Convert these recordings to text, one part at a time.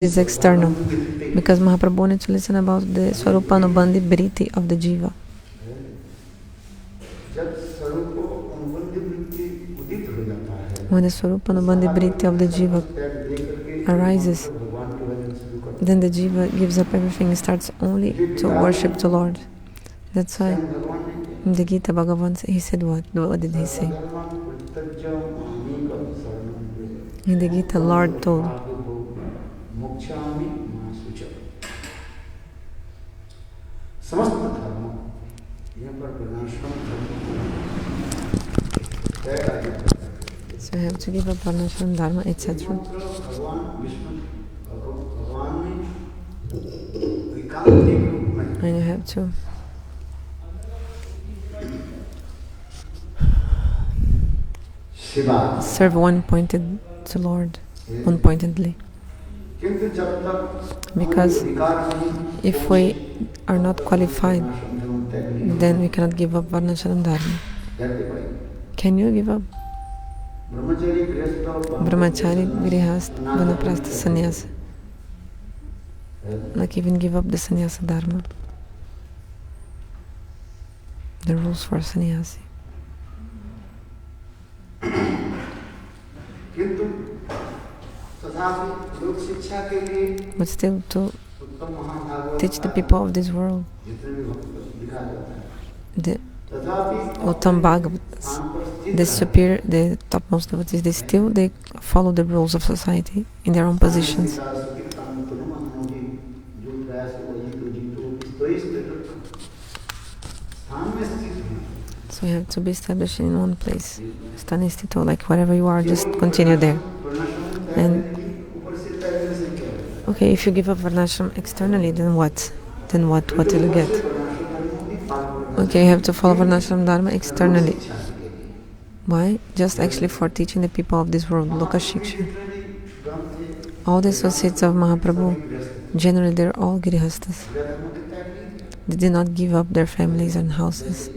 is external, because Mahaprabhu wanted to listen about the Svarupa-anubhandi-vritti of the Jiva. When the Svarupa-anubhandi-vritti of the Jiva arises, then the Jiva gives up everything and starts only to worship the Lord. That's why in the Gita, Bhagavan, he said what? What did he say? In the Gita, Lord told, so you have to give up varnashrama, dharma, etc. And you have to serve one-pointed to Lord, one-pointedly. Because if we are not qualified, then we cannot give up varnashrama dharma. Can you give up? Brahmachari, grihastha, vanaprastha, sannyasa. Like even give up the sannyasa dharma. The rules for sannyasi. But still to teach the people of this world the Uttam Bhagavatas, the superior, the topmost devotees, they follow the rules of society in their own positions. So you have to be established in one place. Sthanistito, like wherever you are, just continue there. And okay, if you give up varnashram externally, then what? Then what? What will you get? Okay, you have to follow varnashram dharma externally. Why? Just actually for teaching the people of this world, Loka Shiksha. All the associates of Mahaprabhu, generally they're all grihasthas. They did not give up their families and houses.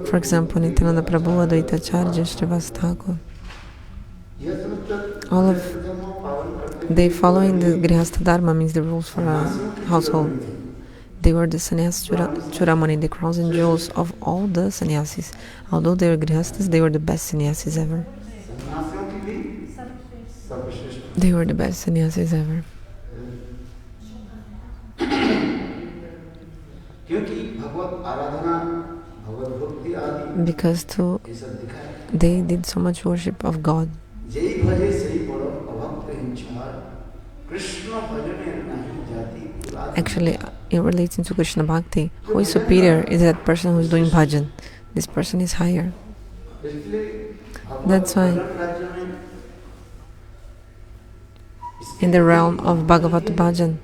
For example, Nityananda Prabhu, Advaita Acharya, Srivas Thakur. All of they following the grihastha dharma, means the rules for a household. They were the sannyas churamani, the crowns and jewels of all the sannyasis. Although they were grihasthas, they were the best sannyasis ever. They were the best sannyasis ever. Because they did so much worship of God. Actually, in relating to Krishna Bhakti, who is superior is that person who is doing bhajan. This person is higher. That's why in the realm of Bhagavat bhajan,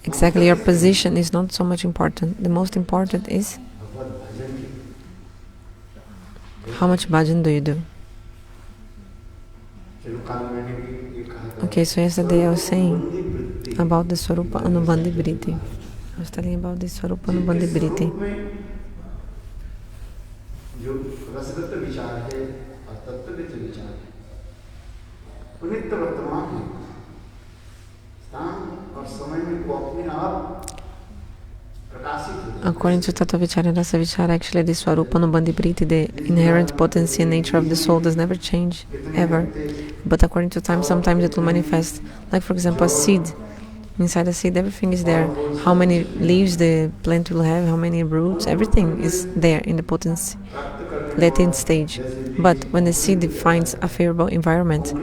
exactly your position is not so much important. The most important is how much bhajan do you do. Okay, so yesterday I was saying about the Svarupa-anubhandi-vritti. I was telling about the Svarupa-anubhandi-vritti. According to Tattva Vichara and Rasa Vichara, actually the Svarupa-anubhandi-vritti, the inherent potency and nature of the soul does never change, ever. But according to time, sometimes it will manifest. Like for example, a seed. Inside a seed, everything is there. How many leaves the plant will have, how many roots, everything is there in the potency, latent stage. But when the seed finds a favorable environment,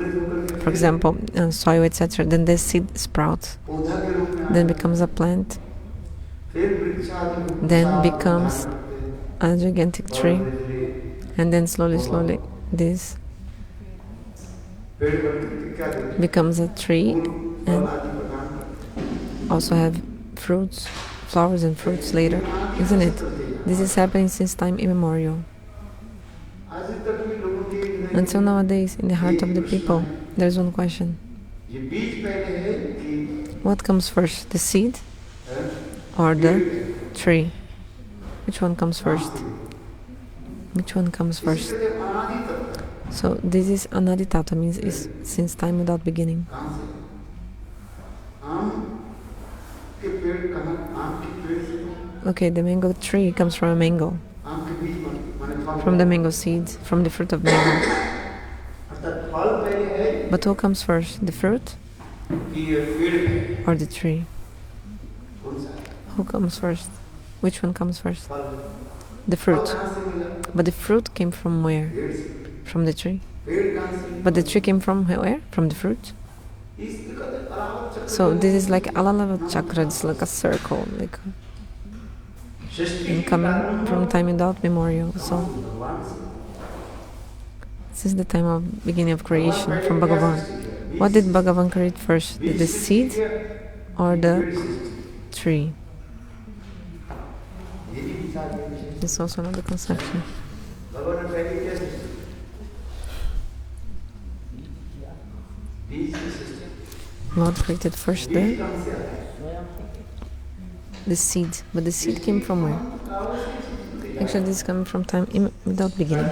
for example, soil, etc., then the seed sprouts, then becomes a plant, then becomes a gigantic tree, and then slowly this becomes a tree and also have fruits, flowers and fruits later, isn't it? This is happening since time immemorial. Until nowadays, in the heart of the people, there's one question. What comes first, the seed or the tree? Which one comes first? Which one comes first? So this is anaditata, means is since time without beginning. Okay, the mango tree comes from a mango, from the mango seeds, from the fruit of mango. But who comes first, the fruit or the tree? Who comes first? Which one comes first? The fruit. But the fruit came from where? From the tree. But the tree came from where? From the fruit. So this is like Alalava chakra, it's like a circle, like coming from time without memorial. So this is the time of beginning of creation from Bhagavan. What did Bhagavan create first? The seed or the tree? This is also another conception. Lord created first the seed, but the seed came from where? Actually, this is coming from time without beginning.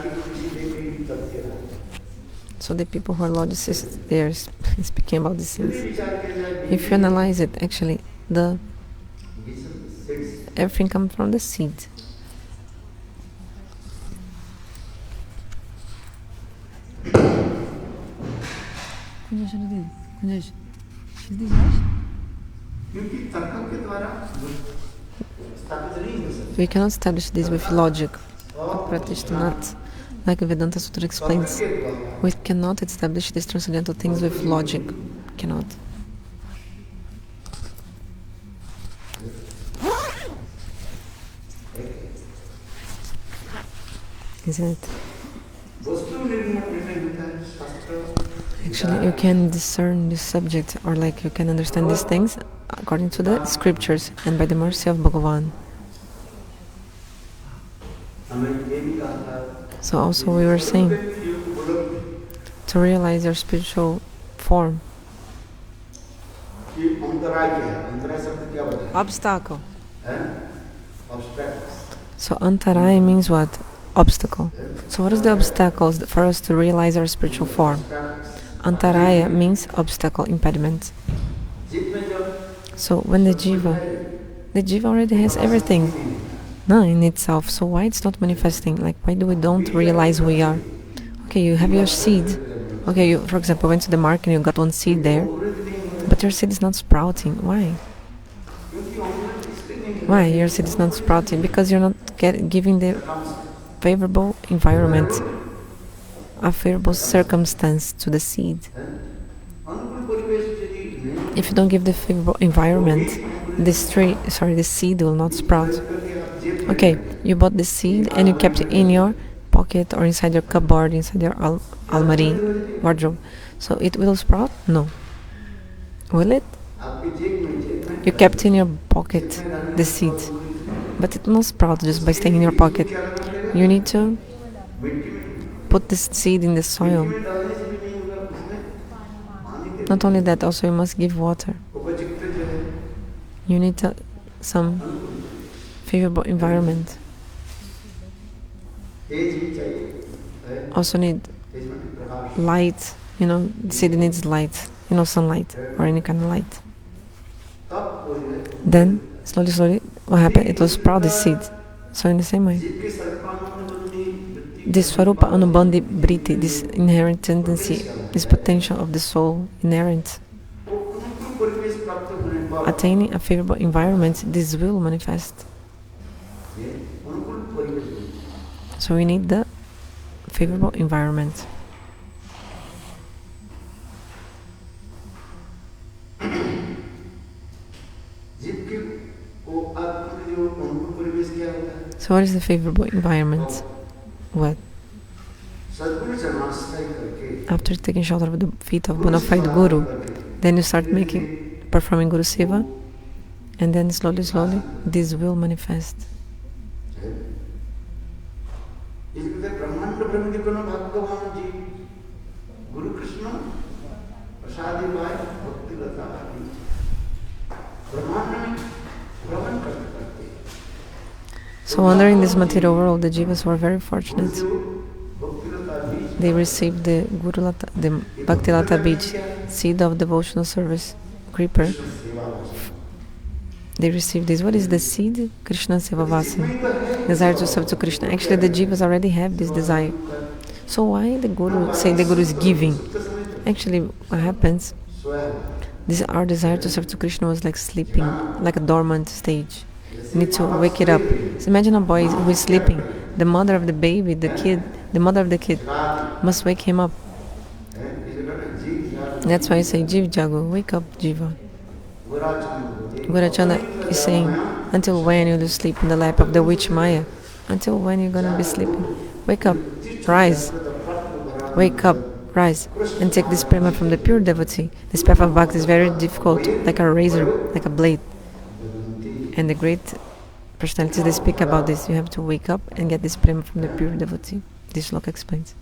So the people who are logicists, they are speaking about these things. If you analyze it, actually, everything comes from the seed. We cannot establish this with logic, like Vedanta Sutra explains. We cannot establish these transcendental things with logic. Cannot. Isn't it? Actually, you can discern this subject, or like you can understand these things according to the scriptures and by the mercy of Bhagavan. So also we were saying, to realize your spiritual form. Obstacle. So antaraya means what? Obstacle. So what is the obstacles for us to realize our spiritual form? Antaraya means obstacle, impediment. So when the Jiva already has everything in itself, so why it's not manifesting? Like, why do we don't realize we are? Okay, you have your seed. Okay, you, for example, went to the market and you got one seed there, but your seed is not sprouting. Why? Why your seed is not sprouting? Because you're not giving the favorable environment, a favorable circumstance to the seed. If you don't give the favorable environment, the seed will not sprout. Okay, you bought the seed and you kept it in your pocket or inside your cupboard, inside your almari, wardrobe. So it will sprout? No. Will it? You kept in your pocket the seed, but it will not sprout just by staying in your pocket. You need to put this seed in the soil. Not only that, also you must give water. You need some favorable environment. Also need light, the seed needs light, sunlight or any kind of light. Then, slowly, what happened? It will sprout the seed. So in the same way, this Svarupa-anubhandi-vritti, this inherent tendency, this potential of the soul, inherent, attaining a favorable environment, this will manifest. So we need the favorable environment. So what is the favorable environment? What? After taking shelter of the feet of bona fide Guru, then you start performing Guru Seva, and then slowly, this will manifest. So wandering this material world, the Jivas were very fortunate. they received the Guru Lata, the Bhakti Lata Bija, seed of devotional service, creeper. They received this. What is the seed? Krishna Seva Vasana, desire to serve to Krishna. Actually, the Jivas already have this desire. So why the Guru say the Guru is giving? Actually, what happens? This our desire to serve to Krishna was like sleeping, like a dormant stage. You need to wake it up. So imagine a boy who is sleeping. The mother of the baby, the kid, the mother of the kid must wake him up. That's why I say, Jiva Jago, wake up, Jiva. Gurachana is saying, until when will you sleep in the lap of the witch Maya? Until when you're going to be sleeping? Wake up, rise. Wake up, rise, and take this prema from the pure devotee. This path of bhakti is very difficult, like a razor, like a blade. And the great personalities, they speak about this. You have to wake up and get this prema from the pure devotee. This sloka explains.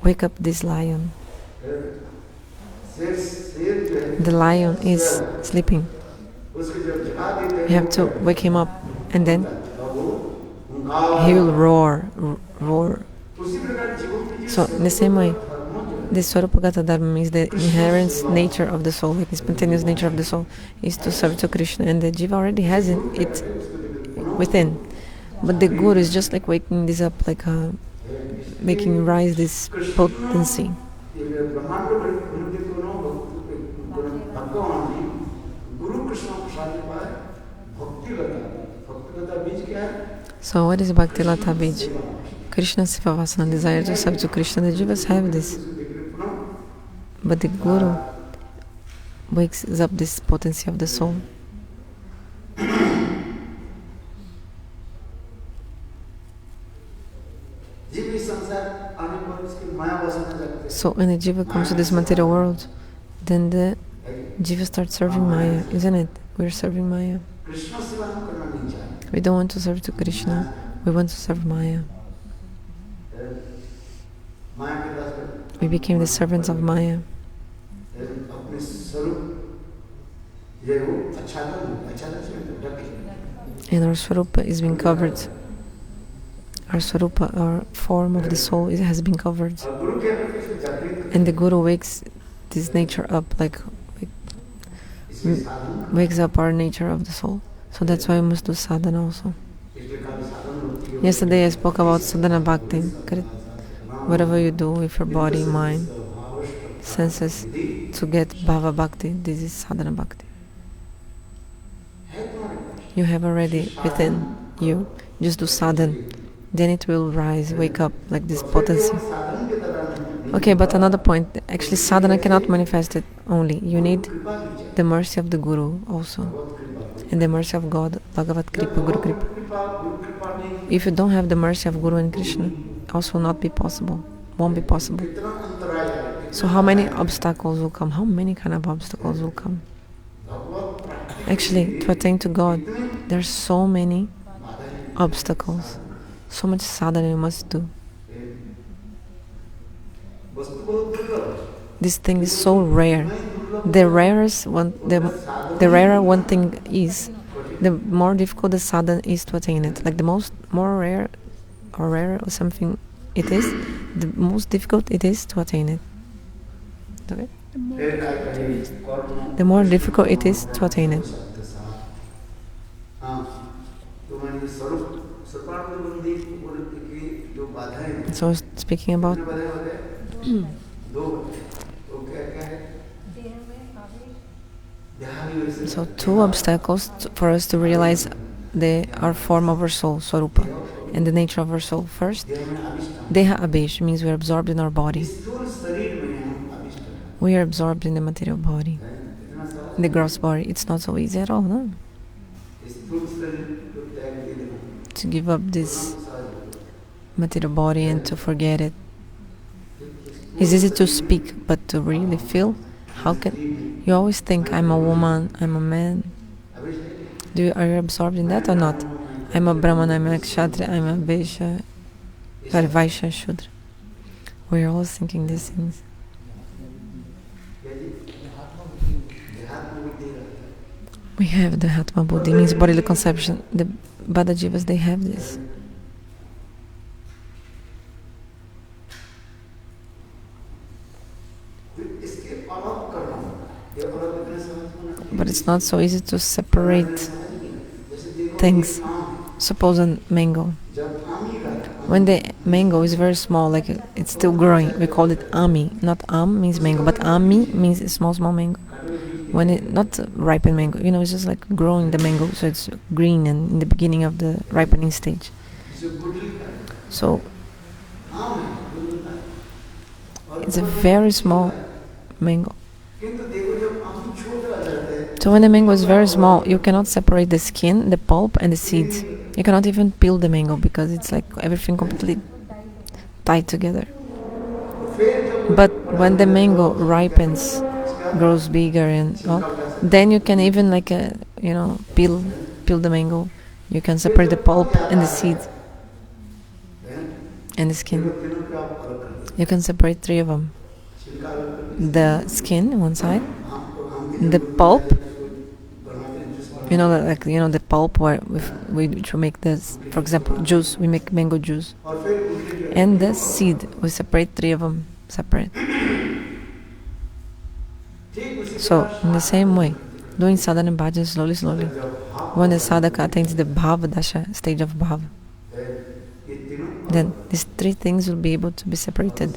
Wake up this lion. The lion is sleeping. You have to wake him up, and then he will roar. So in the same way, the Svarupa-dharma means the inherent nature of the soul, like the spontaneous nature of the soul, is to serve to Krishna, and the Jiva already has it within. But the Guru is just like waking this up, like making rise this potency. So what is Bhakti Lata Bija? Krishna Seva Vasana, desire to serve to Krishna. The Jivas have this. But the Guru wakes up this potency of the soul. So when the Jiva comes to this material world, then the Jiva starts serving Maya, isn't it? We're serving Maya. We don't want to serve to Krishna, we want to serve Maya. We became the servants of Maya. And our Svarupa is being covered. Our Svarupa, our form of the soul, it has been covered. And the Guru wakes this nature up, like wakes up our nature of the soul. So that's why we must do sadhana also. Yesterday I spoke about sadhana bhakti. Whatever you do with your body, mind, senses, to get bhava bhakti, this is sadhana bhakti. You have already within you, just do sadhana, then it will rise, wake up, like this potency. Okay, but another point, actually sadhana cannot manifest it only. You need the mercy of the Guru also, and the mercy of God, Bhagavat Kripa, Guru Kripa. If you don't have the mercy of Guru and Krishna, also will not be possible, won't be possible. So how many obstacles will come? How many kind of obstacles will come? Actually, to attain to God, there are so many obstacles, so much sadhana you must do. This thing is so rare. The rarer one thing is, the more difficult the sadhana is to attain it. Like the more rare or rarer or something it is, the most difficult it is to attain it. Okay? The more difficult it is to attain it. So speaking about so two obstacles for us to realize our form of our soul, Svarupa, and the nature of our soul. First, Deha Abhesh means we are absorbed in our body. We are absorbed in the material body, in the gross body. It's not so easy at all, no? To give up this material body and to forget it. It's easy to speak, but to really feel, how can you always think, I'm a woman, I'm a man? Are you absorbed in that or not? I'm a Brahman, I'm a Kshatriya, I'm a Vaishya, Vaishya, Shudra. We're always thinking these things. We have the Atma Buddhi, means bodily conception. The Baddha Jivas, they have this. But it's not so easy to separate things. Suppose a mango. When the mango is very small, like it's still growing, we call it ami. Not means mango, but ami means a small mango. When it not ripened mango, it's just like growing the mango, so it's green and in the beginning of the ripening stage. So it's a very small mango. So when the mango is very small, you cannot separate the skin, the pulp, and the seeds. You cannot even peel the mango because it's like everything completely tied together. But when the mango ripens, grows bigger, and then you can even peel the mango. You can separate the pulp and the seeds and the skin. You can separate 3 of them: the skin one side, the pulp. The pulp which we make this, for example, juice. We make mango juice, and the seed. We separate 3 of them separate. So in the same way, doing sadhana and bhajan slowly. When the sadhaka attains the bhava dasha stage of bhava, then these 3 things will be able to be separated.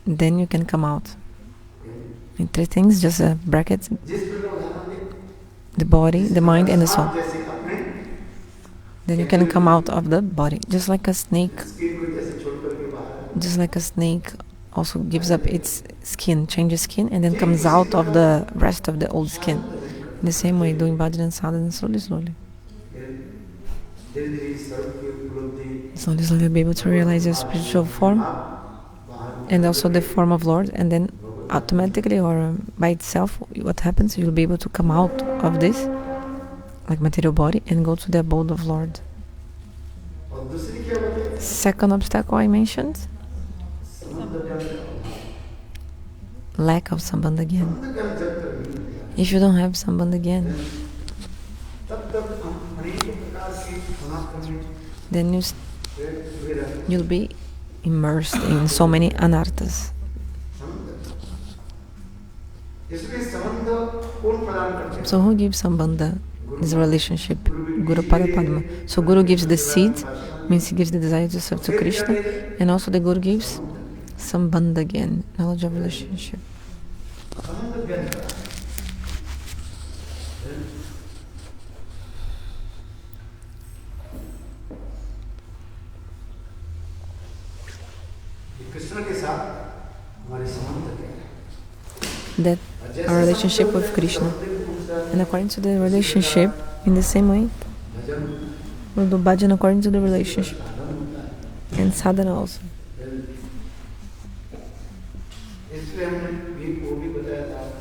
Then you can come out. In 3 things, just brackets: the body, the mind, and the soul. Then you can come out of the body, just like a snake. Just like a snake also gives up its skin, changes skin, and then comes out of the rest of the old skin. In the same way, doing bhajan and sadhana slowly. Slowly you'll be able to realize your spiritual form and also the form of Lord, and then automatically or by itself, what happens? You'll be able to come out of this, like material body, and go to the abode of Lord. Second obstacle I mentioned: lack of Samvad again. If you don't have Samvad again, then you'll be immersed in so many anarthas. So who gives Sambandha? This relationship, Guru Padma. So Guru gives the seed, means he gives the desire to serve to Krishna, and also the Guru gives Sambandha again, knowledge of relationship. That our relationship with Krishna, and according to the relationship, in the same way, we'll do bhajan according to the relationship, and sadhana also.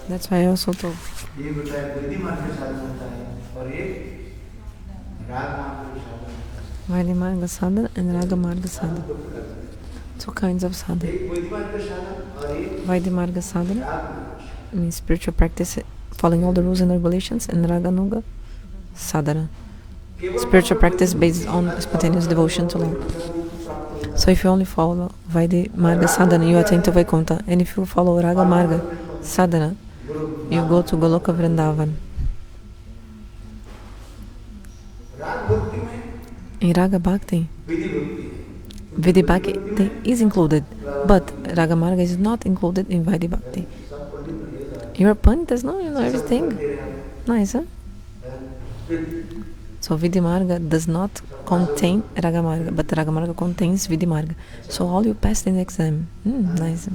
That's why I also told. Vaidhi Marga sadhana and Raga Marga sadhana. 2 kinds of sadhana. Vaidhi Marga sadhana means spiritual practice, following all the rules and regulations, and Raganuga sadhana, spiritual practice based on spontaneous devotion to Lord. So if you only follow Vaidhi Marga sadhana, you attain to Vaikuntha, and if you follow Raga Marga sadhana, you go to Goloka Vrindavan. In Raga Bhakti, Vidhi Bhakti is included, but Raga Marga is not included in Vaidhi Bhakti. You're Pandit, no? You know everything. Nice, huh? So Vidhi Marga does not contain Raga Marga, but Raga Marga contains Vidhi Marga. So all you passed in the exam. Nice.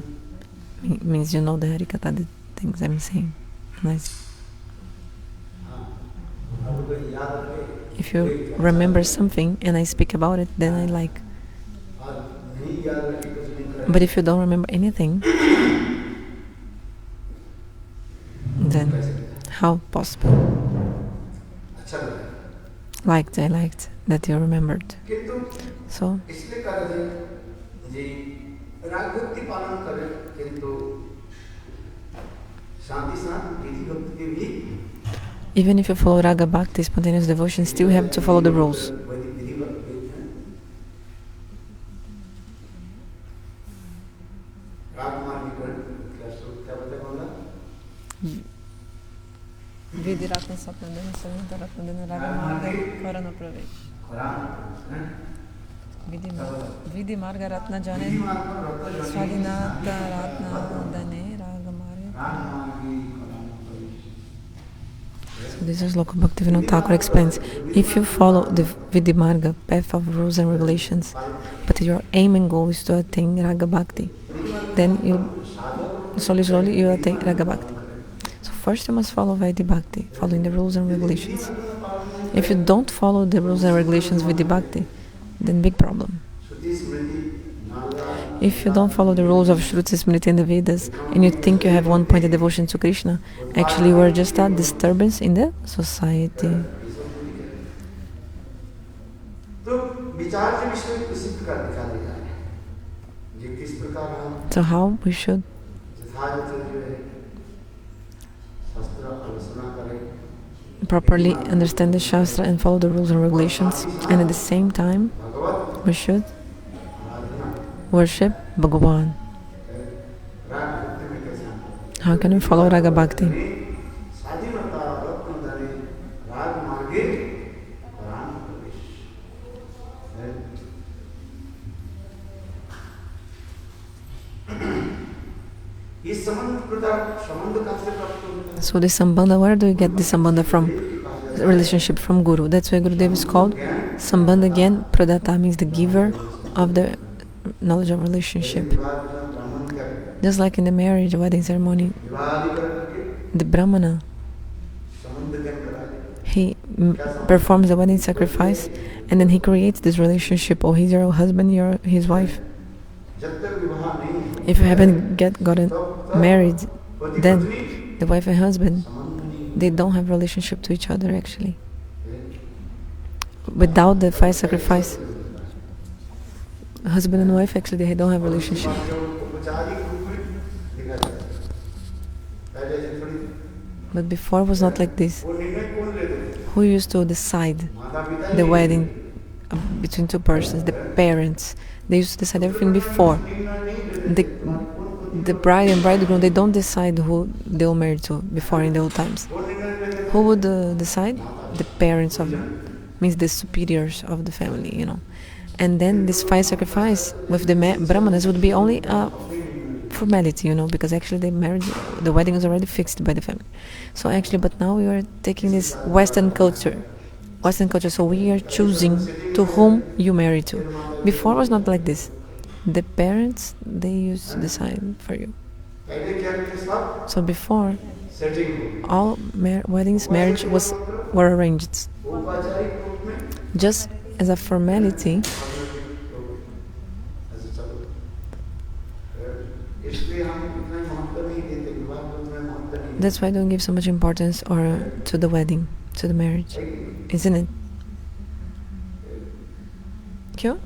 Means you know the Harikatha, the things I'm saying. Nice. If you remember something and I speak about it, then I like. But if you don't remember anything, then how possible? I liked that you remembered. So even if you follow Raga Bhakti, spontaneous devotion, still have to follow the rules. Vidiratna sapnadana savintaratnadana ragamarga karana pravesh. Vidi marga ratna jane swadinata ratna dane ragamarga. So this is Sloka Bhaktivinoda Thakur explains, if you follow the Vidhi Marga, path of rules and regulations, but your aim and goal is to attain Raga Bhakti, then you slowly you attain Raga Bhakti. So first you must follow Vidhi Bhakti, following the rules and regulations. If you don't follow the rules and regulations Vidhi Bhakti, then big problem. If you don't follow the rules of Shruti, Smriti and the Vedas, and you think you have one-pointed devotion to Krishna, actually you are just a disturbance in the society. So how we should properly understand the Shastra and follow the rules and regulations, and at the same time we should worship Bhagavan. How can we follow Raga Bhakti? So the Sambandha, where do we get the Sambandha from? The relationship from Guru. That's why Gurudev is called Sambandha Gyan Pradata, means the giver of the knowledge of relationship. Just like in the marriage wedding ceremony, the Brahmana, he performs the wedding sacrifice and then he creates this relationship. Oh, he's your husband, you're his wife. If you haven't gotten married, then the wife and husband, they don't have relationship to each other actually. Without the fire sacrifice, husband and wife actually they don't have relationship. But before it was not like this. Who used to decide the wedding between two persons? The parents. They used to decide everything before. The bride and bridegroom, they don't decide who they'll marry to before in the old times. Who would decide? The parents of, means the superiors of the family, you know. And then this fire sacrifice with the Brahmanas would be only a formality, you know, because actually the wedding is already fixed by the family. So actually, but now we are taking this Western culture, so we are choosing to whom you marry to. Before it was not like this. The parents, they used to decide for you. So before, all marriage were arranged just as a formality. That's why I don't give so much importance to the wedding, to the marriage, isn't it? Kyo?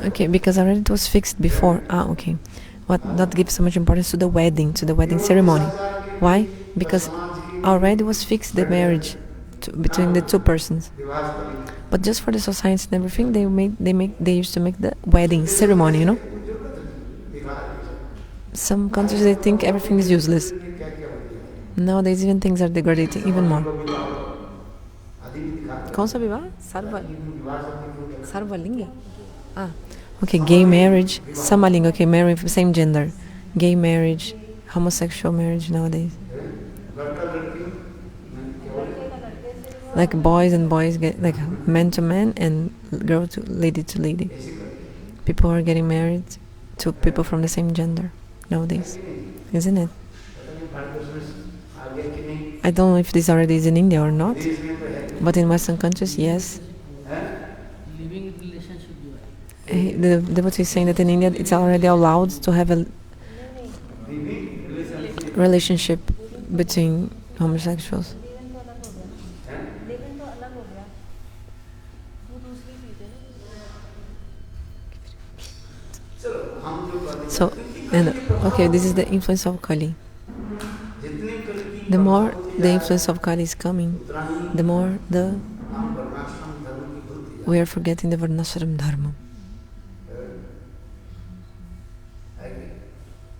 Okay, because already it was fixed before. Okay. What not give so much importance to the wedding ceremony. Why? Because already was fixed the marriage between the two persons. But just for the society and everything, they used to make the wedding ceremony, you know? Some countries they think everything is useless. Nowadays even things are degrading even more. कौन सा विवाह? Sarva-linga. Okay, gay marriage, samalinga, okay, marriage of same gender. Gay marriage, homosexual marriage nowadays. Like boys and boys get, like man to man and girl to lady. People are getting married to people from the same gender nowadays, isn't it? I don't know if this already is in India or not, but in Western countries, yes. The devotee is saying that in India it's already allowed to have a relationship between homosexuals. So, okay, this is the influence of Kali. The more the influence of Kali is coming, the more we are forgetting the varnashrama dharma.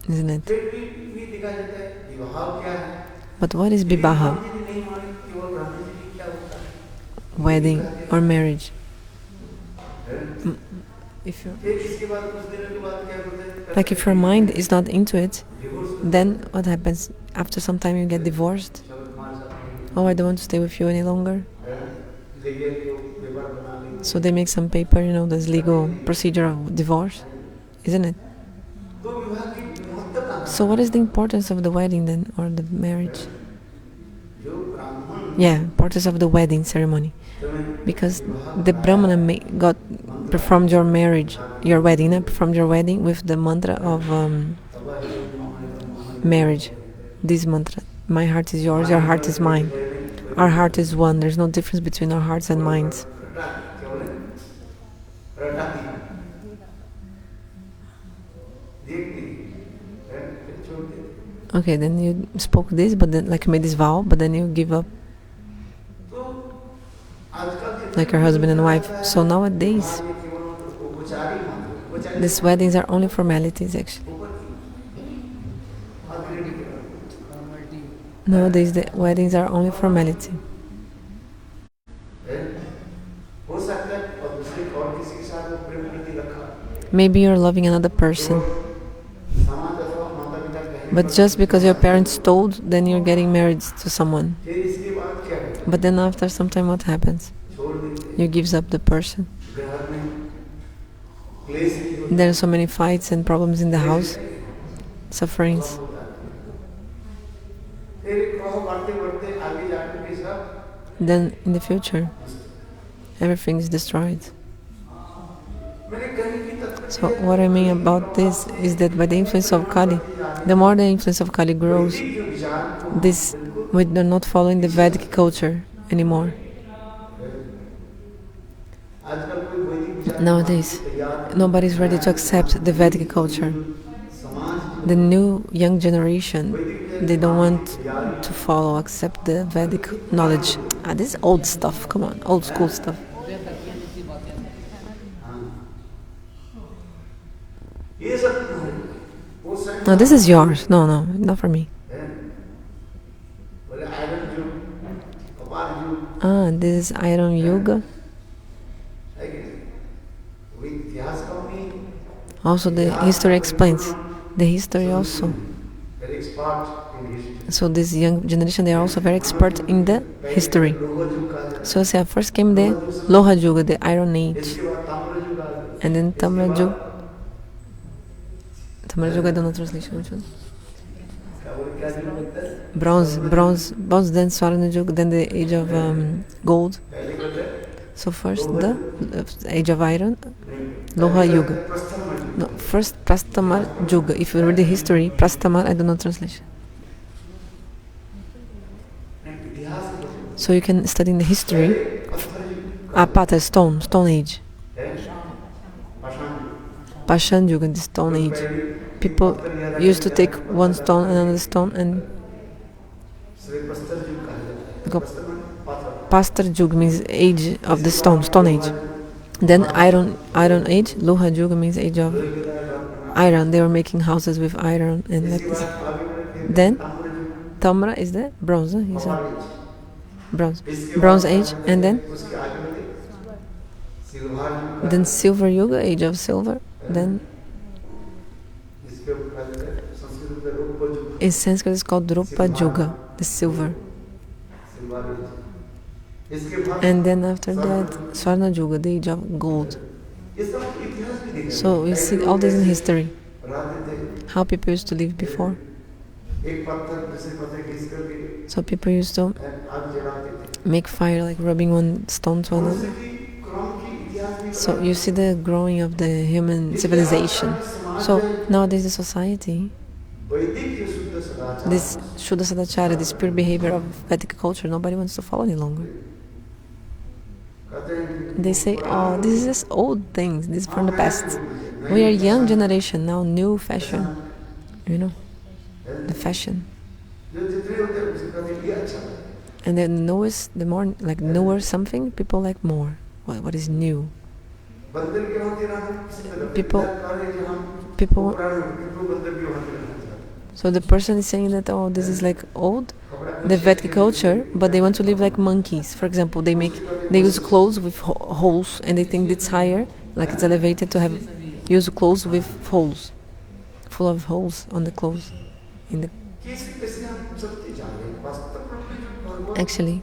isn't it? But what is vivaha? Wedding or marriage. If your mind is not into it, then what happens? After some time you get divorced. Oh, I don't want to stay with you any longer. So they make some paper, this legal procedure of divorce, isn't it? So what is the importance of the wedding then, or the marriage? Yeah, importance of the wedding ceremony. Because the Brahmana performed your marriage, your wedding, performed your wedding with the mantra of marriage. This mantra, my heart is yours, your heart is mine. Our heart is one, there's no difference between our hearts and minds. Okay, then you spoke this, but then made this vow, but then you give up. Like your husband and wife. So nowadays, these weddings are only formalities actually. Nowadays the weddings are only formality. Maybe you're loving another person, but just because your parents told, then you're getting married to someone. But then after some time what happens? You gives up the person. There are so many fights and problems in the house, sufferings. Then in the future, everything is destroyed. So what I mean about this is that by the influence of Kali, the more the influence of Kali grows, they're not following the Vedic culture anymore. Nowadays, nobody's ready to accept the Vedic culture. The new young generation, they don't want to accept the Vedic knowledge. This is old stuff, come on, old school stuff. No, this is yours. No, not for me. This is Iron Yoga. Also, the history explains. The history also. So this young generation, they are also very expert in the history. So first came the Loha Yuga, the Iron Age. And then Tamra Yuga. Tamra Yuga, I don't know translation, which one? Bronze, then Swarna Yuga, then the Age of Gold. So first the Age of Iron, Loha Yuga. No, first Prastamar Yuga. If you read the history, Prastamar, I don't know translation. So you can study in the history. Pata, Stone Age. Pashan Yuga, the Stone Age. People used to take one stone and another stone and go. Pastar Yuga means age of the Stone Age. Then Iron Age, Loha Yuga means age of iron. They were making houses with iron and like this. Then Tamra is the bronze. He's a bronze age, and then Silver Yuga, age of silver. Then in Sanskrit it's called Drupa Yuga, the silver. And then after that, Swarna Yuga, the age of gold. So we see all this in history. How people used to live before. So people used to make fire, like rubbing one stone to another. So you see the growing of the human civilization. So nowadays the society, this Shuddha Sadachara, this pure behavior of Vedic culture, nobody wants to follow any longer. They say, oh, this is just old things, this is from the past. We are young generation now, new fashion, the fashion. And then the more like newer something, people like more. What is new? people. So the person is saying that, oh, this is like old, the Vedic culture, but they want to live like monkeys. For example, they use clothes with holes, and they think it's higher, like it's elevated to use clothes with holes, full of holes on the clothes. Actually,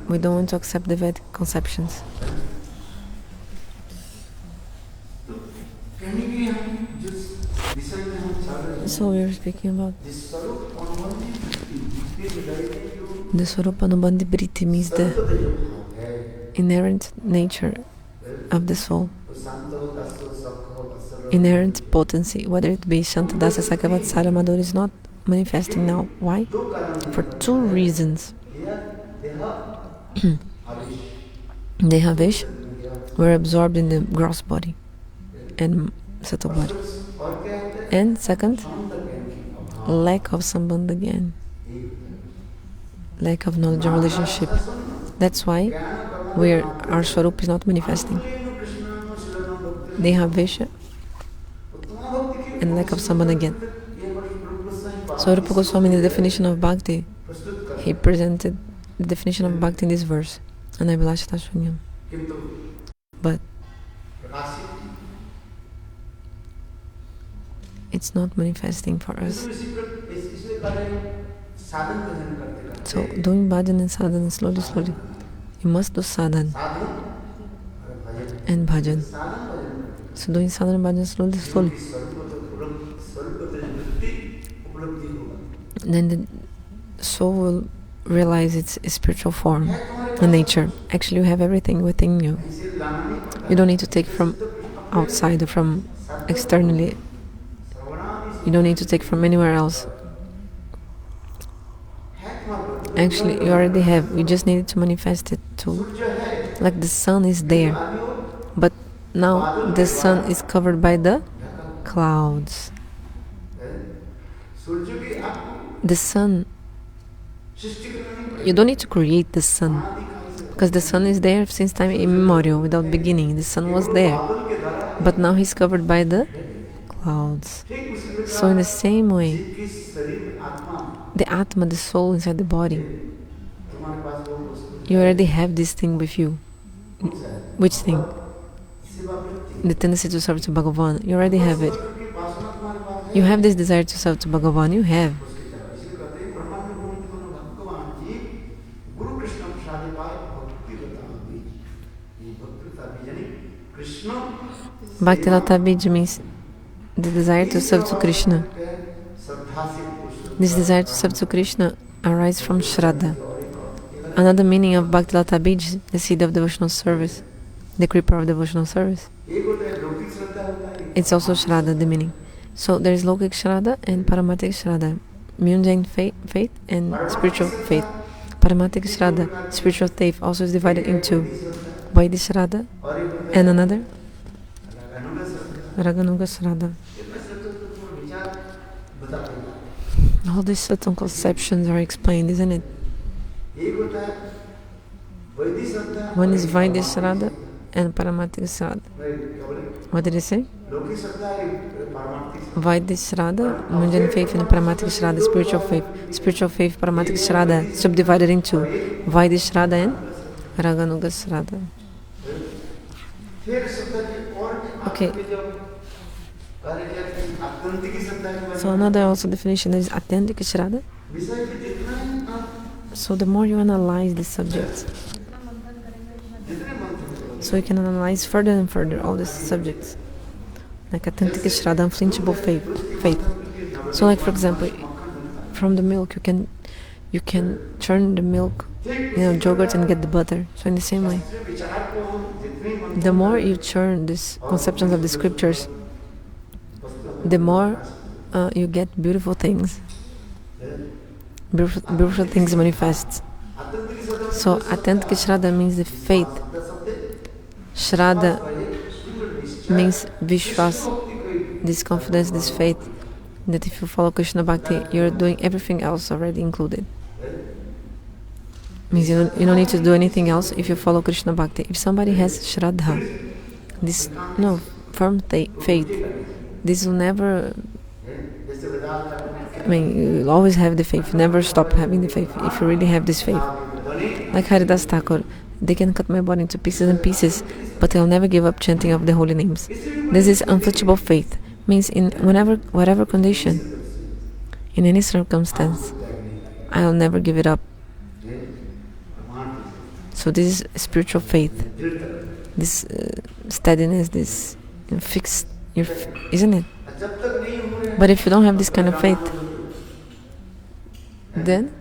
we don't want to accept the Vedic conceptions. So we are speaking about the Svarupa-anubhandi-vritti, means the inherent nature of the soul, inherent potency, whether it be Shantadasa Sakavatsara Madhur is not manifesting now. Why? For two reasons. They have wish, were absorbed in the gross body and subtle body. And second, lack of Samvad again, lack of knowledge and relationship. That's why our Svarupa is not manifesting. They have Vesha and lack of Samvad again. So Rupa Goswami, in the definition of bhakti, he presented the definition of bhakti in this verse, Anabhilasha Shunyam. But it's not manifesting for us. So doing bhajan and sadhana slowly. You must do sadhana and bhajan. So doing sadhana and bhajan slowly. Then the soul will realize its spiritual form and nature. Actually, you have everything within you. You don't need to take from outside or from externally. You don't need to take from anywhere else. Actually, you already have. You just need to manifest it too. Like the sun is there, but now the sun is covered by the clouds. The sun, you don't need to create the sun, because the sun is there since time immemorial, without beginning. The sun was there, but now he's covered by the clouds. So in the same way, the atma, the soul inside the body, you already have this thing with you. Which thing? The tendency to serve to Bhagavan. You already have it. You have this desire to serve to Bhagavan. You have. Bhakti lata bija means the desire to serve to Krishna. This desire to serve to Krishna arises from Shraddha. Another meaning of Bhakti lata bija, the seed of devotional service, the Kripa of devotional service. It's also Shraddha, the meaning. So there is Lokik Shraddha and Paramatik Shraddha, mundane faith and spiritual faith. Paramatik Shraddha, spiritual faith, also is divided into Vaidhi Shraddha and another Raganuga Shraddha. All these certain conceptions are explained, isn't it? One is Vaidhi Shraddha and Paramatik Shraddha. What did I say? Vaidhi Shraddha, mundane faith, and Paramatik Shraddha, spiritual faith. Spiritual faith, Paramatik Shraddha, subdivided into Vaidhi Shraddha and Raganuga Shraddha. Okay. So another also definition is authentic Shraddha. So the more you analyze the subjects, so you can analyze further and further all these subjects, like authentic Shraddha, unflinchable faith. So, like for example, from the milk you can churn the milk, yogurt, and get the butter. So in the same way, the more you churn these conceptions of the scriptures, the more you get beautiful things. Beautiful things manifest. So authentic Shraddha means the faith. Shraddha means Vishwas, this confidence, this faith, that if you follow Krishna Bhakti, you're doing everything else already included. Means you don't need to do anything else if you follow Krishna Bhakti. If somebody has shraddha, this firm faith, this will never. I mean, you'll always have the faith. Never stop having the faith if you really have this faith. Like Haridas Thakur, they can cut my body into pieces and pieces, but I'll never give up chanting of the holy names. This is unflinchable faith. Means in whatever condition, in any circumstance, I'll never give it up. So this is spiritual faith. This steadiness, this fixed, isn't it? But if you don't have this kind of faith, then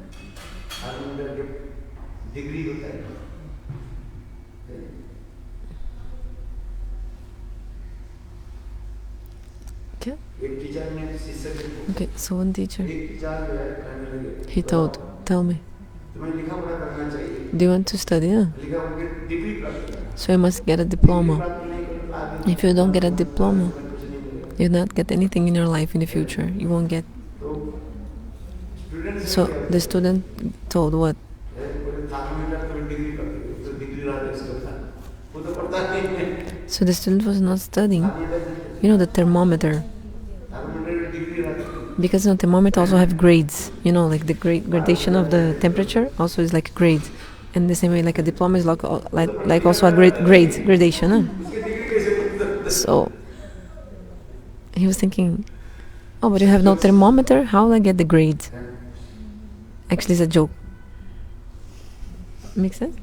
okay, so one teacher, he tell me, do you want to study? Huh? So you must get a diploma. If you don't get a diploma, you'll not get anything in your life in the future. You won't get. So the student told what? So the student was not studying. You know, the thermometer. Because the thermometer also have grades. You know, like the gradation of the temperature also is like grades. And the same way, like a diploma is like also a gradation. Huh? So he was thinking, oh, but you have no thermometer? How will I get the grade? Actually, it's a joke. Make sense?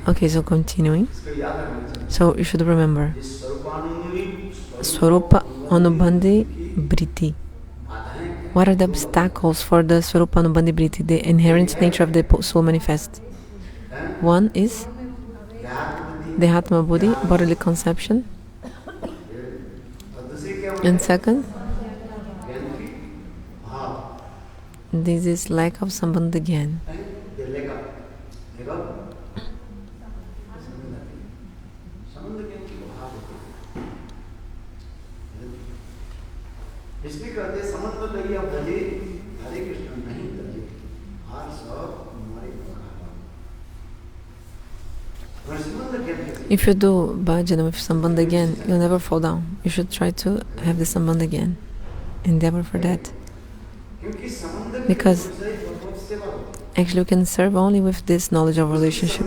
Okay, so continuing. So you should remember Svarupa-anubhandi-vritti. What are the obstacles for the Svarupa-anubhandi-vritti, the inherent nature of the soul manifest? One is the atma buddhi, bodily conception. And second, this is lack of Samvad again. If you do bhajan with Samvad again, you'll never fall down. You should try to have the Samvad again. Endeavor for that. Because actually you can serve only with this knowledge of relationship.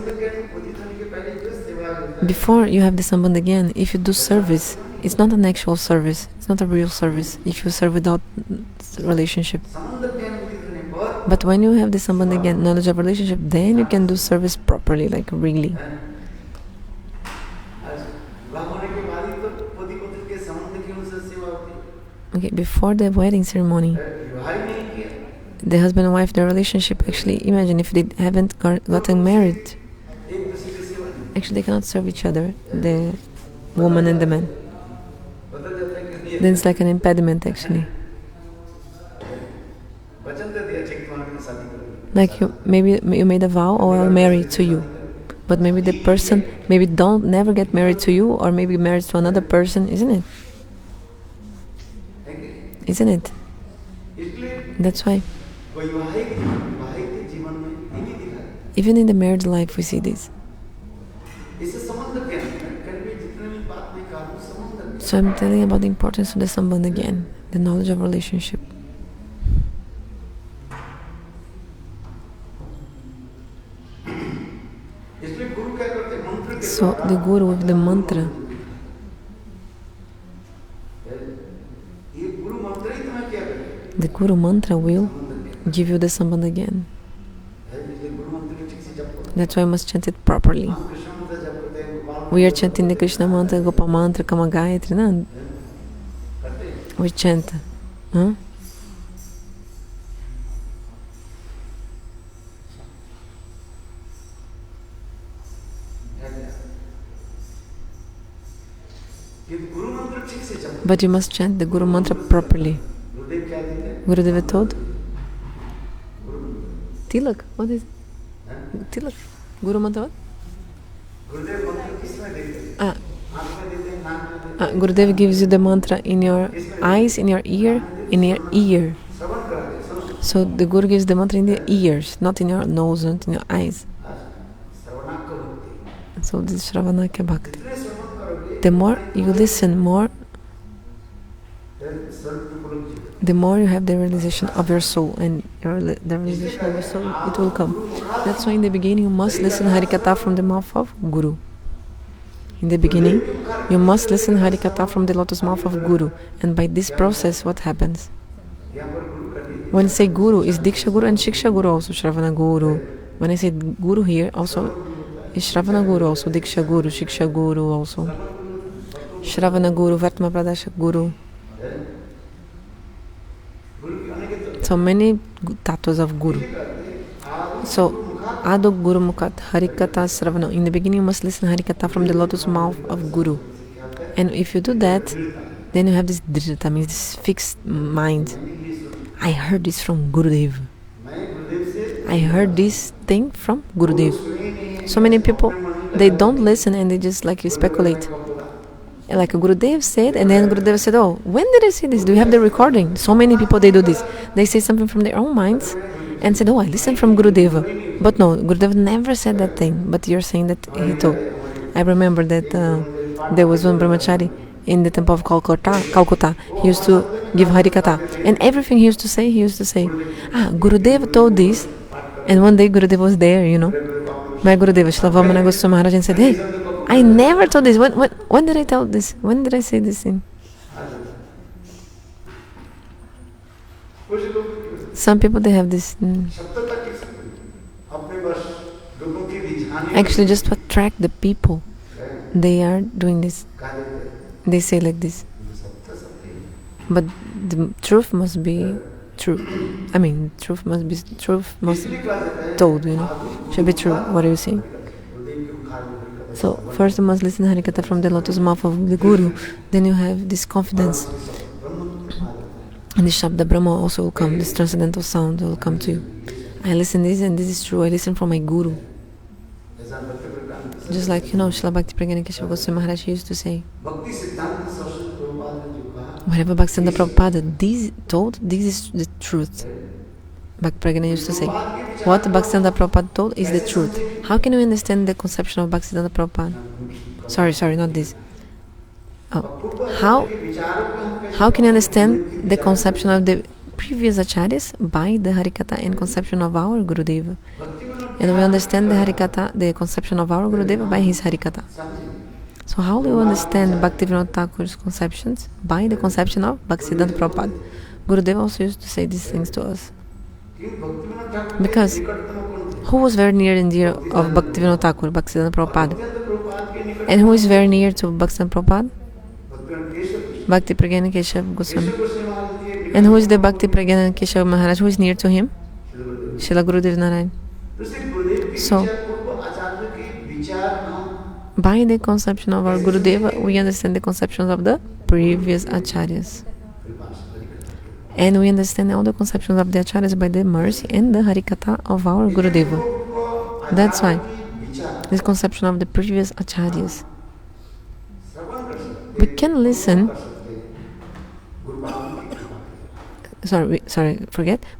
Before you have the Samvad again, if you do service, it's not an actual service. It's not a real service if you serve without relationship. But when you have the Samvad again, knowledge of relationship, then you can do service properly, like really. Okay, before the wedding ceremony, the husband and wife, their relationship, actually, imagine if they haven't gotten married, actually they cannot serve each other, the woman and the man. Then it's like an impediment, actually. Like maybe you made a vow, oh, I'll marry to you. But maybe the person, don't never get married to you, or maybe married to another person, isn't it? Isn't it? That's why. Even in the married life we see this. So I'm telling about the importance of the Samvad again, the knowledge of relationship. So the Guru with the mantra, the Guru mantra will give you the Samvad again. That's why I must chant it properly. We are chanting the Krishna mantra, Gopa mantra, Kama Gayatri, no? We chant. Huh? But you must chant the Guru mantra properly. Gurudeva told? Tilak. What is it? Tilak. Guru mantra what? Gurudev gives you the mantra in your eyes, in your ear, So the Guru gives the mantra in the ears, not in your nose, not in your eyes. So this is Shravanakya Bhakti. The more you listen more, the more you have the realization of your soul, and the realization of your soul, it will come. That's why in the beginning you must listen Harikatha from the mouth of Guru. In the beginning, you must listen Harikatha from the lotus mouth of Guru. And by this process, what happens? When I say Guru, is Diksha Guru and Shiksha Guru also, Shravana Guru. When I say Guru here, also is Shravana Guru also, Diksha Guru, Shiksha Guru also. Shravana Guru, Vartma Pradasha Guru. So many tattvas of Guru. So, Adho Guru Mukhat, Harikatha Sravana. In the beginning you must listen Harikatha from the lotus mouth of Guru. And if you do that, then you have this dhrita, means this fixed mind. I heard this from Gurudev. I heard this thing from Gurudev. So many people, they don't listen and they just like speculate. Like Gurudev said, and then Gurudev said, oh, when did I say this? Do you have the recording? So many people, they do this. They say something from their own minds and said, oh, I listened from Gurudeva. But no, Gurudev never said that thing. But you're saying that he told. I remember that there was one brahmachari in the temple of Calcutta. He used to give Harikatha. And everything he used to say, Gurudev told this. And one day Gurudev was there, My Gurudev, Srila Vamana Goswami Maharaj, and said, hey, I never told this. When did I tell this? When did I say this thing? Some people, they have this. Actually, just to attract the people, they are doing this. They say like this. But the truth must be true. I mean, truth must be told, Should be true. What are you saying? So, first you must listen Harikatha from the lotus mouth of the Guru. Then you have this confidence. And the Shabda Brahma also will come. This transcendental sound will come to you. I listen this and this is true. I listen from my Guru. Just like, Srila Bhakti Pragyan Keshava Goswami Maharaj used to say. Whatever Bhaktivedanta Prabhupada told, this is the truth. Bhakti Pragyan used to say, what Bhaktivedanta Prabhupada told is the truth. How can you understand the conception of Bhaktivedanta Prabhupada? Sorry, not this. How can you understand the conception of the previous acharyas? By the Harikatha and conception of our Gurudeva. And we understand the Harikatha, the conception of our Gurudeva, by his Harikatha. So how do you understand Bhaktivinoda Thakur's conceptions? By the conception of Bhaktivedanta Prabhupada. Gurudeva also used to say these things to us. Because who was very near and dear of Bhaktivinoda Thakur, Bhaktivedanta Prabhupada? And who is very near to Bhaktivedanta Prabhupada? Bhakti Pragyan Keshava Goswami. And who is the Bhakti Pragyan Keshava Maharaj? Who is near to him? Srila Gurudev Narayan. So, by the conception of our Gurudeva, we understand the conceptions of the previous acharyas. And we understand all the conceptions of the acharyas by the mercy and the Harikatha of our Gurudeva. That's why this conception of the previous acharyas. We can listen.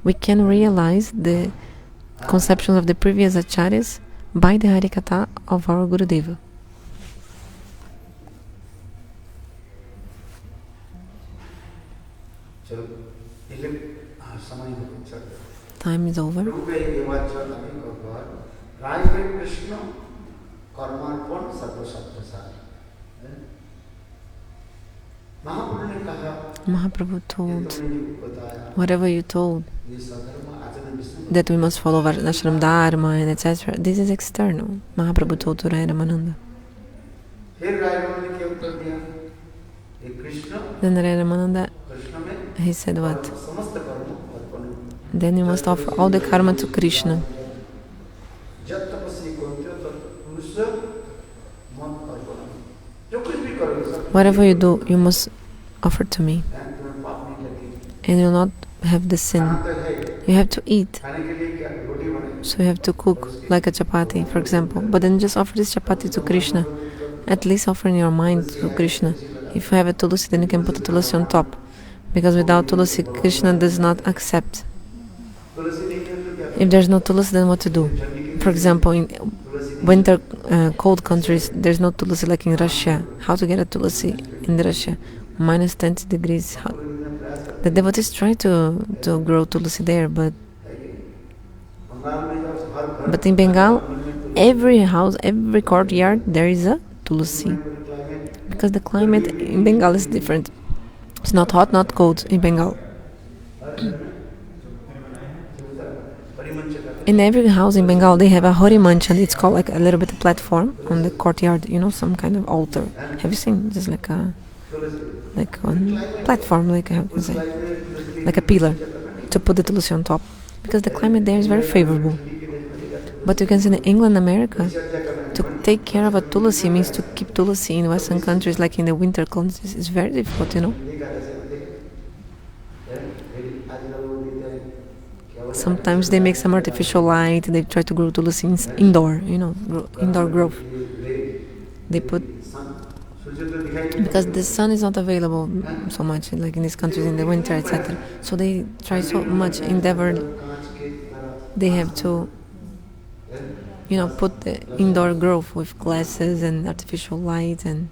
We can realize the conceptions of the previous acharyas by the Harikatha of our Gurudeva. Time is over. Mahaprabhu told, whatever you told, that we must follow varnashrama dharma and etc. This is external. Mahaprabhu told to Raya Ramananda. Then Raya Ramananda, he said what? Then you must offer all the karma to Krishna. Whatever you do, you must offer to me. And you will not have the sin. You have to eat. So you have to cook like a chapati, for example. But then just offer this chapati to Krishna. At least offer in your mind to Krishna. If you have a tulasi, then you can put a tulasi on top. Because without tulasi, Krishna does not accept. If there's no tulsi, then what to do? For example, in winter cold countries, there's no tulsi like in Russia. How to get a tulsi in Russia? Minus 20 degrees. The devotees try to grow tulsi there, but in Bengal, every house, every courtyard, there is a tulsi. Because the climate in Bengal is different. It's not hot, not cold in Bengal. In every house in Bengal, they have a horimanchan. It's called like a little bit of platform on the courtyard, some kind of altar. Have you seen? Just like one platform, like how can I say, like a pillar to put the tulsi on top. Because the climate there is very favorable. But you can see in England, America, to take care of a tulsi means to keep tulsi in Western countries, like in the winter countries. It's very difficult, Sometimes they make some artificial light. They try to grow tulsi indoor, indoor growth. They put, because the sun is not available so much, like in these countries in the winter, etc. So they try so much endeavor. They have to, put the indoor growth with glasses and artificial light, and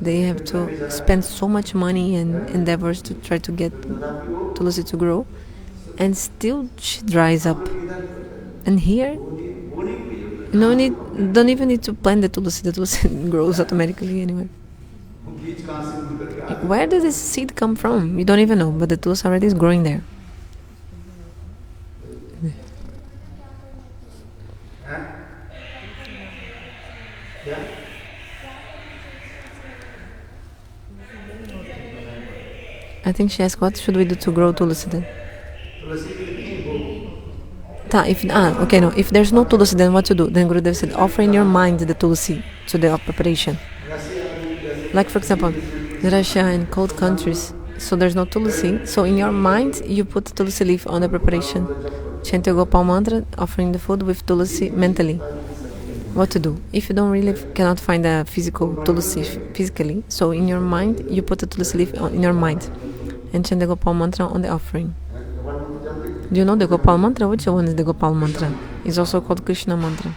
they have to spend so much money and endeavors to try to get tulsi to grow. And still she dries up. And here, don't even need to plant the tulsi. The tulsi grows automatically anyway. Where does this seed come from? You don't even know, but the tulsi already is growing there. I think she asked, what should we do to grow tulsi then? If there's no tulsi, then what to do? Then Gurudev said, offer in your mind the tulsi to the preparation. Like for example, Russia and cold countries, so there's no tulsi. So in your mind, you put the tulsi leaf on the preparation. Chant your Gopal mantra, offering the food with tulsi mentally. What to do? If you cannot find a physical tulsi physically, so in your mind, you put the tulsi leaf in your mind and chant the Gopal mantra on the offering. Do you know the Gopal mantra? Which one is the Gopal mantra? It's also called Krishna mantra.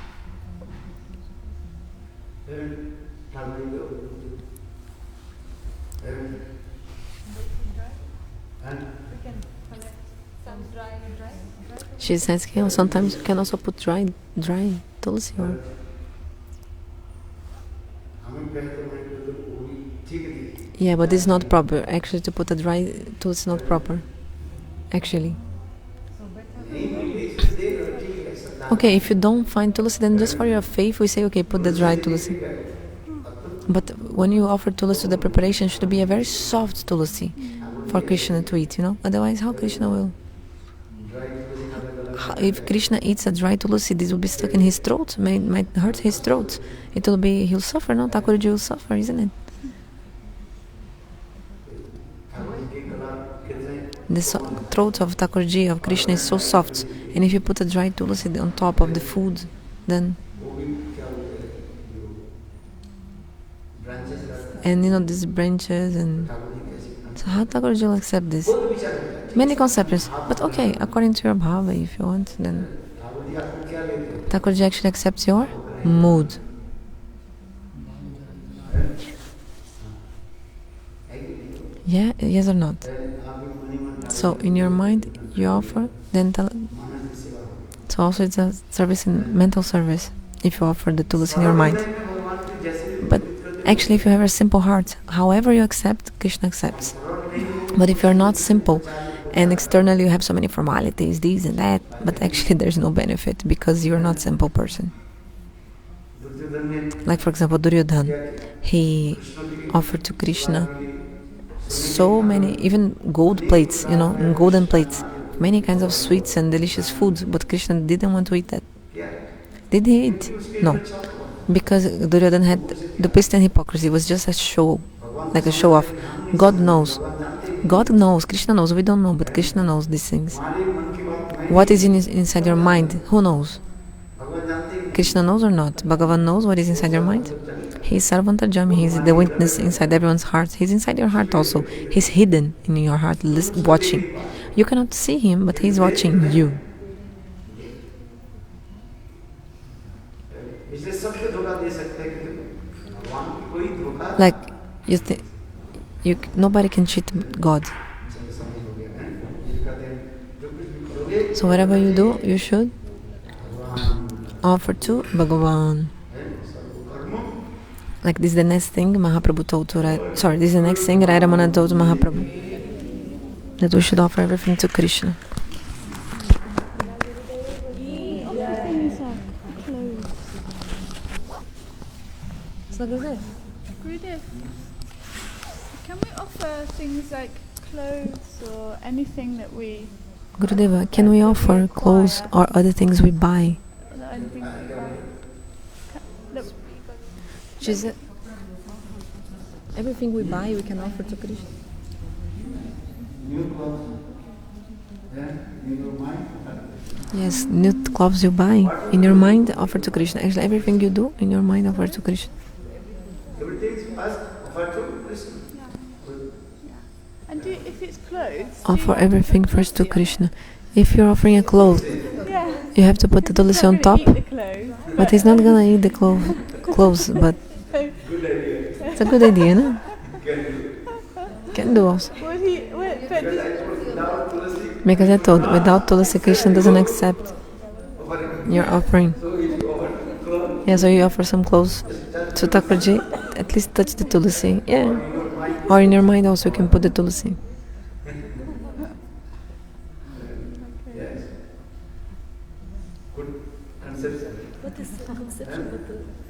She says, sometimes you can also put dry tulsi. Yeah, but it's not proper. Actually, to put a dry tulsi is not proper. Actually. Okay, if you don't find tulsi, then just for your faith, we say, okay, put the dry tulsi. But when you offer tulsi to the preparation, it should be a very soft tulsi for Krishna to eat, Otherwise, how Krishna will? If Krishna eats a dry tulsi, this will be stuck in his throat, might hurt his throat. He'll suffer, no? Thakurji will suffer, isn't it? The throat of Thakurji, of Krishna, is so soft, and if you put a dry tulsi on top of the food, then these branches, and so how Thakurji will accept this? Many conceptions, but okay, according to your bhava, if you want, then Thakurji actually accepts your mood. Yeah, yes or not? So in your mind you offer, then so also it's a service in mental service if you offer the tulsi in your mind. But actually, if you have a simple heart, however you accept, Krishna accepts. But if you're not simple and externally you have so many formalities, these and that, but actually there's no benefit because you're not a simple person. Like for example, Duryodhana, he offered to Krishna so many, even gold plates, golden plates, many kinds of sweets and delicious foods, but Krishna didn't want to eat that. Did he eat? No. Because Duryodhana had duplicity and hypocrisy. It was just a show, like a show off. God knows. God knows. Krishna knows. We don't know, but Krishna knows these things. What is inside your mind? Who knows? Krishna knows or not? Bhagavan knows what is inside your mind? He is sarva-dharmān. He is the witness inside everyone's heart. He is inside your heart also. He is hidden in your heart, watching. You cannot see him, but he's watching you. Like nobody can cheat God. So whatever you do, you should offer to Bhagavan. Like this is the next thing Mahaprabhu told to this is the next thing Ramananda told to Mahaprabhu, that we should offer everything to Krishna. Gurudev, can we offer things like clothes or anything that we... Gurudeva, can we offer clothes or other things we buy? Everything we buy, we can offer to Krishna. Yes, new clothes you buy in your mind, offer to Krishna. Actually, everything you do in your mind, offer to Krishna. And if it's clothes, offer everything first to Krishna. If you're offering a cloth, you have to put the tulsi on top, but he's not gonna eat the clothes. But it's a good idea, no? Can do also. Because I told, without tulsi, Krishna doesn't accept your offering. Yeah, so you offer some clothes to Thakurji, at least touch the tulsi. Yeah. Or in your mind also you can put the tulsi. What is the conception that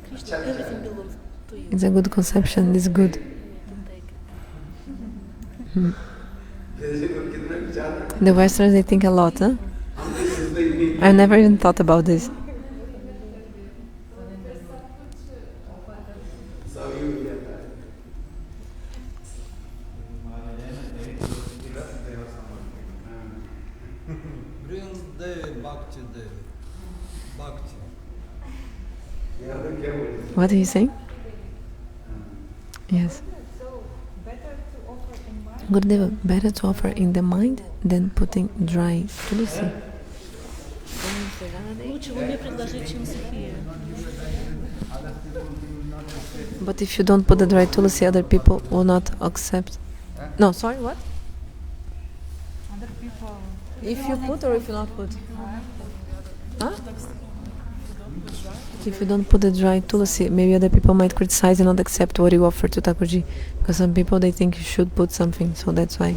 Krishna, everything belongs to you? It's a good conception, it's good. The Westerners, they think a lot, huh? I've never even thought about this. What are you saying? Yes. Gurudeva, better to offer in the mind than putting dry tulsi. But if you don't put the dry tulsi, other people will not accept. No, sorry, what? Other people. If you put or if you not put? Huh? If you don't put the dry tulsi, maybe other people might criticize and not accept what you offer to Thakurji. Because some people, they think you should put something, so that's why.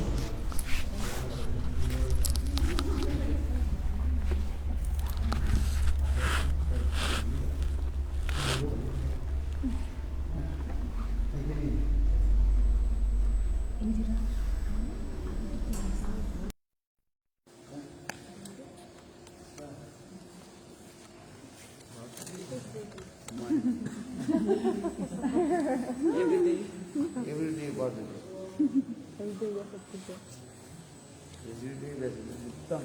Every day what it is? Every day what it is? Every day that is uttam.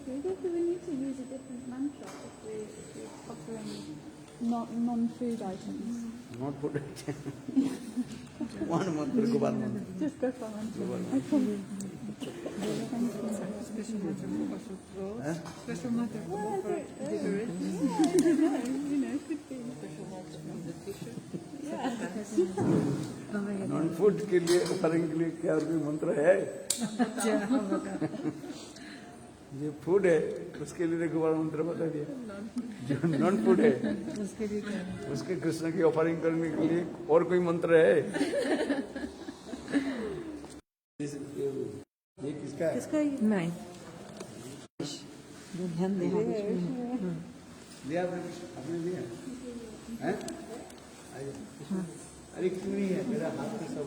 We need to use a different mantra if we're offering non-food items. Not food item. One mantra, Gopal mantra. Just go for mantra. Special matter for clothes. Special matter for decoration. Could be. Special matter from the t-shirt. Non food के लिए offering के लिए क्या और कोई मंत्र है? जो फूड है उसके लिए देखो बड़ा मंत्र बता दिया। जो नॉन फूड है उसके कृष्ण की ऑफरिंग करने के लिए और कोई मंत्र है? ये किसका है? नहीं। लिया आपने लिया हैं? अरे क्यों नहीं है मेरा हाथ में सब